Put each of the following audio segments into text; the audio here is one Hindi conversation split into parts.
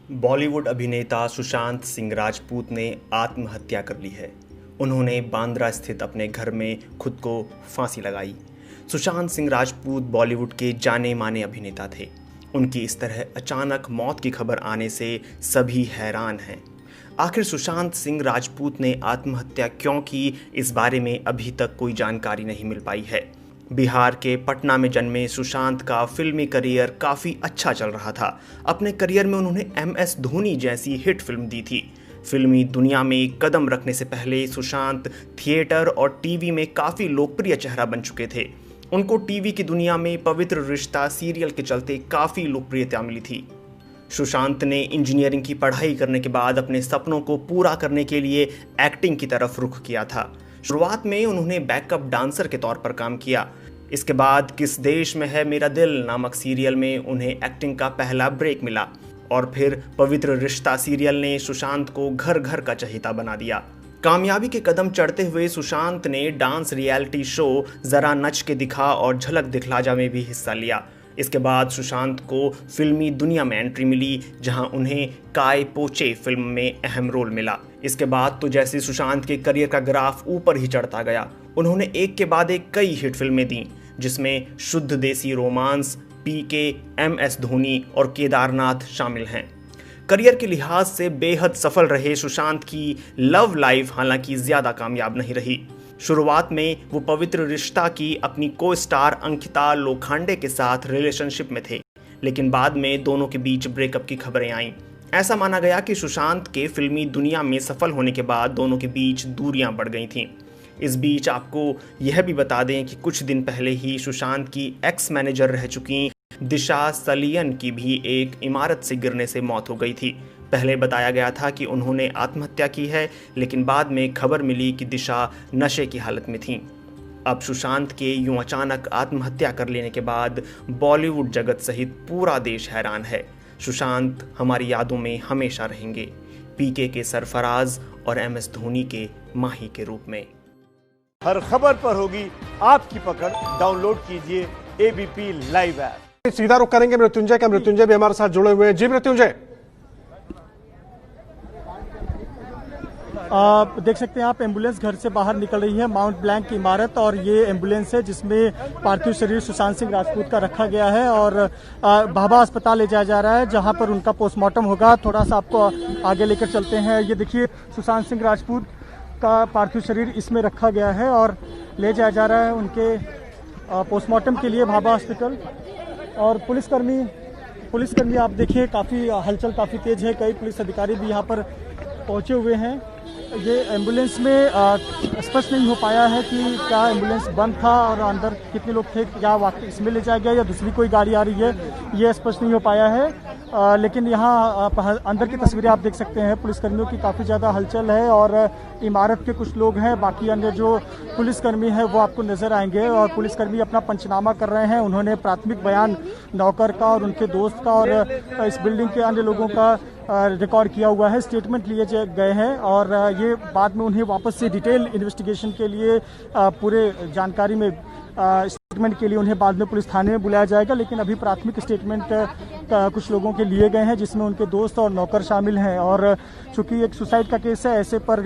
बॉलीवुड अभिनेता सुशांत सिंह राजपूत ने आत्महत्या कर ली है। उन्होंने बांद्रा स्थित अपने घर में खुद को फांसी लगाई। सुशांत सिंह राजपूत बॉलीवुड के जाने माने अभिनेता थे। उनकी इस तरह अचानक मौत की खबर आने से सभी हैरान हैं। आखिर सुशांत सिंह राजपूत ने आत्महत्या क्यों की, इस बारे में अभी तक कोई जानकारी नहीं मिल पाई है। बिहार के पटना में जन्मे सुशांत का फिल्मी करियर काफ़ी अच्छा चल रहा था। अपने करियर में उन्होंने MS धोनी जैसी हिट फिल्म दी थी। फिल्मी दुनिया में कदम रखने से पहले सुशांत थिएटर और टीवी में काफ़ी लोकप्रिय चेहरा बन चुके थे। उनको टीवी की दुनिया में पवित्र रिश्ता सीरियल के चलते काफ़ी लोकप्रियता मिली थी। सुशांत ने इंजीनियरिंग की पढ़ाई करने के बाद अपने सपनों को पूरा करने के लिए एक्टिंग की तरफ रुख किया था। शुरुआत में उन्होंने बैकअप डांसर के तौर पर काम किया। इसके बाद किस देश में है मेरा दिल नामक सीरियल में उन्हें एक्टिंग का पहला ब्रेक मिला और फिर पवित्र रिश्ता सीरियल ने सुशांत को घर घर का चहेता बना दिया। कामयाबी के कदम चढ़ते हुए सुशांत ने डांस रियलिटी शो जरा नच के दिखा और झलक दिखला जा में भी हिस्सा लिया। इसके बाद सुशांत को फिल्मी दुनिया में एंट्री मिली, जहां उन्हें काय पोचे फिल्म में अहम रोल मिला। इसके बाद तो जैसे सुशांत के करियर का ग्राफ ऊपर ही चढ़ता गया। उन्होंने एक के बाद एक कई हिट फिल्में दी, जिसमें शुद्ध देसी रोमांस, PK, MS धोनी और केदारनाथ शामिल हैं। करियर के लिहाज से बेहद सफल रहे सुशांत की लव लाइफ हालांकि ज़्यादा कामयाब नहीं रही। शुरुआत में वो पवित्र रिश्ता की अपनी को स्टार अंकिता लोखंडे के साथ रिलेशनशिप में थे, लेकिन बाद में दोनों के बीच ब्रेकअप की खबरें आईं। ऐसा माना गया कि सुशांत के फिल्मी दुनिया में सफल होने के बाद दोनों के बीच दूरियां बढ़ गई थीं। इस बीच आपको यह भी बता दें कि कुछ दिन पहले ही सुशांत की एक्स मैनेजर रह चुकी दिशा सलियन की भी एक इमारत से गिरने से मौत हो गई थी। पहले बताया गया था कि उन्होंने आत्महत्या की है, लेकिन बाद में खबर मिली कि दिशा नशे की हालत में थीं। अब सुशांत के यूं अचानक आत्महत्या कर लेने के बाद बॉलीवुड जगत सहित पूरा देश हैरान है। सुशांत हमारी यादों में हमेशा रहेंगे, PK के सरफराज और MS धोनी के माही के रूप में। हर खबर पर होगी आपकी पकड़। डाउनलोड कीजिए ABP लाइव ऐप। सीधा रुख करेंगे मृत्युंजय का। मृत्युंजय भी हमारे साथ जुड़े हुए हैं। जी मृत्युंजय, आप देख सकते हैं, आप एम्बुलेंस घर से बाहर निकल रही है। माउंट ब्लैंक की इमारत और ये एम्बुलेंस है जिसमें पार्थिव शरीर सुशांत सिंह राजपूत का रखा गया है और भाभा अस्पताल ले जाया जा रहा है, जहां पर उनका पोस्टमार्टम होगा। थोड़ा सा आपको आगे लेकर चलते हैं। ये देखिए, सुशांत सिंह राजपूत का पार्थिव शरीर इसमें रखा गया है और ले जाया जा रहा है उनके पोस्टमार्टम के लिए भाभा हॉस्पिटल। और पुलिसकर्मी आप देखिए, काफ़ी हलचल काफ़ी तेज है। कई पुलिस अधिकारी भी यहाँ पर पहुँचे हुए हैं। ये एम्बुलेंस में स्पष्ट नहीं हो पाया है कि क्या एम्बुलेंस बंद था और अंदर कितने लोग थे, क्या वाकई इसमें ले जाया गया या दूसरी कोई गाड़ी आ रही है, ये स्पष्ट नहीं हो पाया है। लेकिन यहाँ अंदर की तस्वीरें आप देख सकते हैं। पुलिसकर्मियों की काफ़ी ज़्यादा हलचल है और इमारत के कुछ लोग हैं, बाकी अन्य जो पुलिसकर्मी हैं वो आपको नज़र आएंगे। और पुलिसकर्मी अपना पंचनामा कर रहे हैं। उन्होंने प्राथमिक बयान नौकर का और उनके दोस्त का और इस बिल्डिंग के अन्य लोगों का रिकॉर्ड किया हुआ है। स्टेटमेंट लिए गए हैं और ये बाद में उन्हें वापस से डिटेल इन्वेस्टिगेशन के लिए पूरे जानकारी में स्टेटमेंट के लिए उन्हें बाद में पुलिस थाने में बुलाया जाएगा। लेकिन अभी प्राथमिक स्टेटमेंट कुछ लोगों के लिए गए हैं, जिसमें उनके दोस्त और नौकर शामिल हैं। और चूंकि एक सुसाइड का केस है, ऐसे पर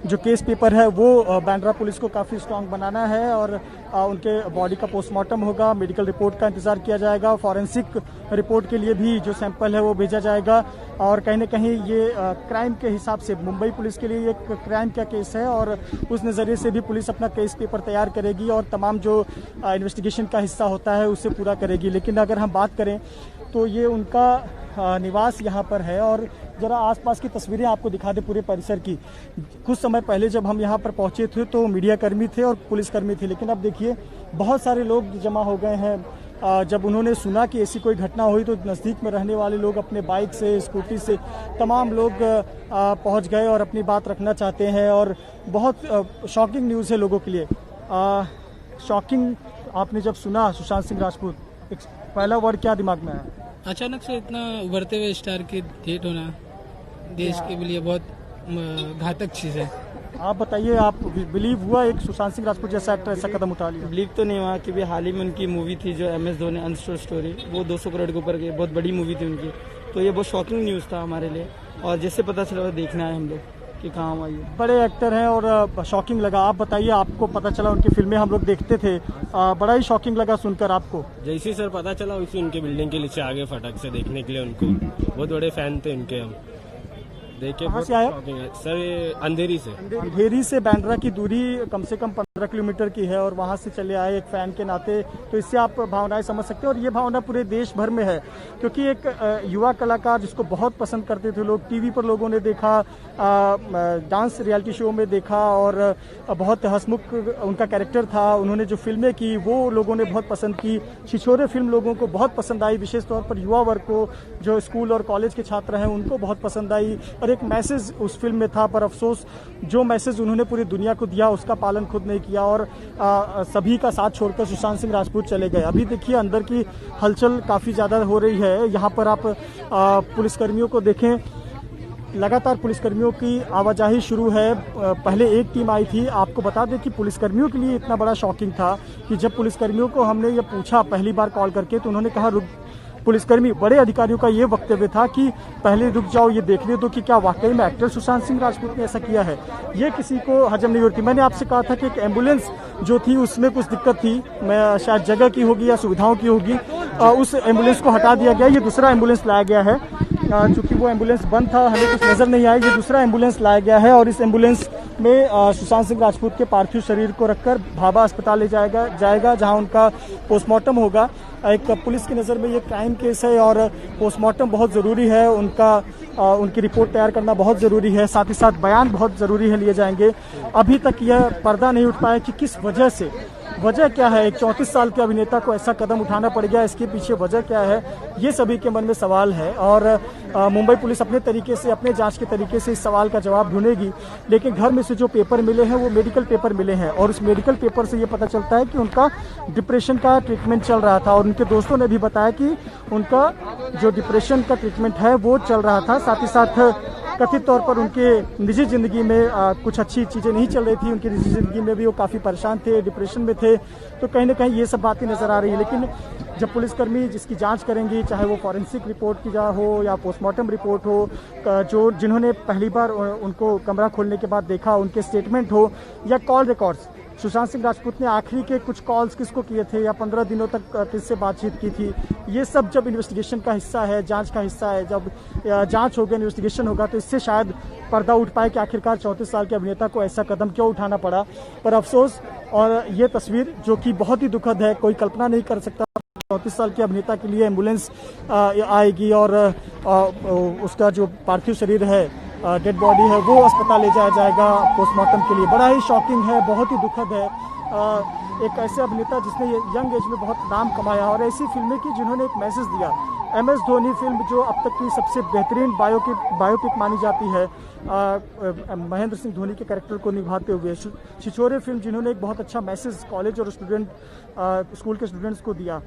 जो केस पेपर है वो बांद्रा पुलिस को काफ़ी स्ट्रांग बनाना है और उनके बॉडी का पोस्टमार्टम होगा। मेडिकल रिपोर्ट का इंतजार किया जाएगा। फॉरेंसिक रिपोर्ट के लिए भी जो सैंपल है वो भेजा जाएगा। और कहीं ना कहीं ये क्राइम के हिसाब से मुंबई पुलिस के लिए एक क्राइम का केस है और उस नज़रिए से भी पुलिस अपना केस पेपर तैयार करेगी और तमाम जो इन्वेस्टिगेशन का हिस्सा होता है उसे पूरा करेगी। लेकिन अगर हम बात करें तो ये उनका निवास यहाँ पर है। और ज़रा आसपास की तस्वीरें आपको दिखा दें पूरे परिसर की। कुछ समय पहले जब हम यहाँ पर पहुँचे थे तो मीडियाकर्मी थे और पुलिसकर्मी थे, लेकिन अब देखिए बहुत सारे लोग जमा हो गए हैं। जब उन्होंने सुना कि ऐसी कोई घटना हुई तो नज़दीक में रहने वाले लोग अपने बाइक से, स्कूटी से तमाम लोग पहुँच गए और अपनी बात रखना चाहते हैं। और बहुत शॉकिंग न्यूज़ है लोगों के लिए। शॉकिंग, आपने जब सुना सुशांत सिंह राजपूत, एक पहला वर्ड क्या दिमाग में आया? अचानक से इतना उभरते हुए स्टार की डेथ होना देश के लिए बहुत घातक चीज़ है। आप बताइए, आप बिलीव हुआ एक सुशांत सिंह राजपूत जैसा एक्टर ऐसा कदम उठा लिया? बिलीव तो नहीं हुआ, क्योंकि हाल ही में उनकी मूवी थी जो MS धोनी अनटोल्ड स्टोरी, वो 200 करोड़ के ऊपर गई, बहुत बड़ी मूवी थी उनकी। तो ये बहुत शॉकिंग न्यूज़ था हमारे लिए, और जैसे पता चला देखना है हम लोग कि कहाँ हुआ ये। बड़े एक्टर हैं और शॉकिंग लगा। आप बताइए, आपको पता चला, उनकी फिल्में हम लोग देखते थे, बड़ा ही शॉकिंग लगा सुनकर आपको। जैसे ही सर पता चला उसी उनके बिल्डिंग के नीचे आगे फटक से देखने के लिए, उनको बहुत बड़े फैन थे उनके हम। देखे कहाँ से आया? सर ये अंधेरी से। अंधेरी से बांद्रा की दूरी कम से कम 15 किलोमीटर की है और वहाँ से चले आए एक फ़ैन के नाते, तो इससे आप भावनाएं समझ सकते हैं। और ये भावना पूरे देश भर में है, क्योंकि एक युवा कलाकार जिसको बहुत पसंद करते थे लोग, टीवी पर लोगों ने देखा, डांस रियलिटी शो में देखा, और बहुत हंसमुख उनका कैरेक्टर था। उन्होंने जो फिल्में की वो लोगों ने बहुत पसंद की। छिछोरे फिल्म लोगों को बहुत पसंद आई, विशेष तौर पर युवा वर्ग को, जो स्कूल और कॉलेज के छात्र हैं उनको बहुत पसंद आई। और एक मैसेज उस फिल्म में था, पर अफसोस जो मैसेज उन्होंने पूरी दुनिया को दिया उसका पालन खुद नहीं किया, और सभी का साथ छोड़कर सुशांत सिंह राजपूत चले गए। अभी देखिए अंदर की हलचल काफ़ी ज़्यादा हो रही है। यहाँ पर आप पुलिसकर्मियों को देखें, लगातार पुलिसकर्मियों की आवाजाही शुरू है। पहले एक टीम आई थी। आपको बता दें कि पुलिसकर्मियों के लिए इतना बड़ा शॉकिंग था कि जब पुलिसकर्मियों को हमने ये पूछा पहली बार कॉल करके, तो उन्होंने कहा रुक, पुलिसकर्मी बड़े अधिकारियों का ये वक्तव्य था कि पहले रुक जाओ, ये देखने दो कि क्या वाकई में एक्टर सुशांत सिंह राजपूत ने ऐसा किया है। ये किसी को हजम नहीं होती। मैंने आपसे कहा था कि एक एम्बुलेंस जो थी उसमें कुछ दिक्कत थी, मैं शायद जगह की होगी या सुविधाओं की होगी, उस एम्बुलेंस को हटा दिया गया। ये दूसरा एम्बुलेंस लाया गया है, चूंकि वो एम्बुलेंस बंद था, हमें कुछ नजर नहीं आया। ये दूसरा एम्बुलेंस लाया गया है और इस एम्बुलेंस में सुशांत सिंह राजपूत के पार्थिव शरीर को रखकर भाभा अस्पताल ले जाएगा जहां उनका पोस्टमार्टम होगा। एक पुलिस की नज़र में ये क्राइम केस है और पोस्टमार्टम बहुत ज़रूरी है, उनकी रिपोर्ट तैयार करना बहुत ज़रूरी है, साथ ही साथ बयान बहुत ज़रूरी है लिए जाएंगे। अभी तक यह पर्दा नहीं उठ पाया कि किस वजह क्या है, एक 34 साल के अभिनेता को ऐसा कदम उठाना पड़ गया, इसके पीछे वजह क्या है, ये सभी के मन में सवाल है। और मुंबई पुलिस अपने तरीके से, अपने जांच के तरीके से इस सवाल का जवाब ढूंढेगी। लेकिन घर में से जो पेपर मिले हैं वो मेडिकल पेपर मिले हैं, और उस मेडिकल पेपर से ये पता चलता है कि उनका डिप्रेशन का ट्रीटमेंट चल रहा था, और उनके दोस्तों ने भी बताया कि उनका जो डिप्रेशन का ट्रीटमेंट है वो चल रहा था। साथ ही साथ कथित तौर पर उनके निजी जिंदगी में कुछ अच्छी चीज़ें नहीं चल रही थी, उनकी निजी जिंदगी में भी वो काफ़ी परेशान थे, डिप्रेशन में थे, तो कहीं ना कहीं ये सब बातें नज़र आ रही है। लेकिन जब पुलिसकर्मी जिसकी जांच करेंगी, चाहे वो फॉरेंसिक रिपोर्ट की हो या पोस्टमार्टम रिपोर्ट हो, जिन्होंने पहली बार उनको कमरा खोलने के बाद देखा, उनके स्टेटमेंट हो या कॉल रिकॉर्ड्स, सुशांत सिंह राजपूत ने आखिरी के कुछ कॉल्स किसको किए थे या 15 दिनों तक किससे बातचीत की थी, ये सब जब इन्वेस्टिगेशन का हिस्सा है, जांच का हिस्सा है, जब जांच होगा, इन्वेस्टिगेशन होगा, तो इससे शायद पर्दा उठ पाए कि आखिरकार 34 साल के अभिनेता को ऐसा कदम क्यों उठाना पड़ा। पर अफसोस, और ये तस्वीर जो कि बहुत ही दुखद है, कोई कल्पना नहीं कर सकता 34 साल के अभिनेता के लिए एम्बुलेंस आएगी और उसका जो पार्थिव शरीर है, डेड बॉडी है, वो अस्पताल ले जाया जाएगा पोस्टमार्टम के लिए। बड़ा ही शॉकिंग है, बहुत ही दुखद है। एक ऐसे अभिनेता जिसने यंग एज में बहुत नाम कमाया और ऐसी फिल्में की जिन्होंने एक मैसेज दिया। MS धोनी फिल्म जो अब तक की सबसे बेहतरीन बायोपिक मानी जाती है, महेंद्र सिंह धोनी के कैरेक्टर को निभाते हुए। छिछोरे फिल्म जिन्होंने एक बहुत अच्छा मैसेज कॉलेज और स्कूल के स्टूडेंट्स को दिया।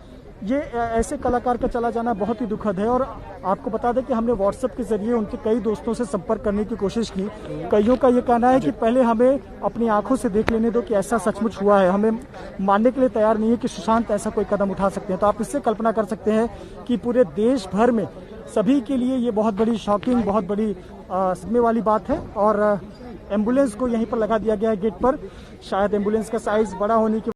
ये ऐसे कलाकार का चला जाना बहुत ही दुखद है। और आपको बता दें कि हमने व्हाट्सएप के जरिए उनके कई दोस्तों से संपर्क करने की कोशिश की। कईयों का ये कहना है कि पहले हमें अपनी आंखों से देख लेने दो कि ऐसा सचमुच हुआ है, हमें मानने के लिए तैयार नहीं है कि सुशांत ऐसा कोई कदम उठा सकते हैं। तो आप इससे कल्पना कर सकते हैं कि पूरे देश भर में सभी के लिए ये बहुत बड़ी शॉकिंग, बहुत बड़ी सदमे वाली बात है। और एम्बुलेंस को यहीं पर लगा दिया गया है गेट पर। शायद एम्बुलेंस का साइज बड़ा होने की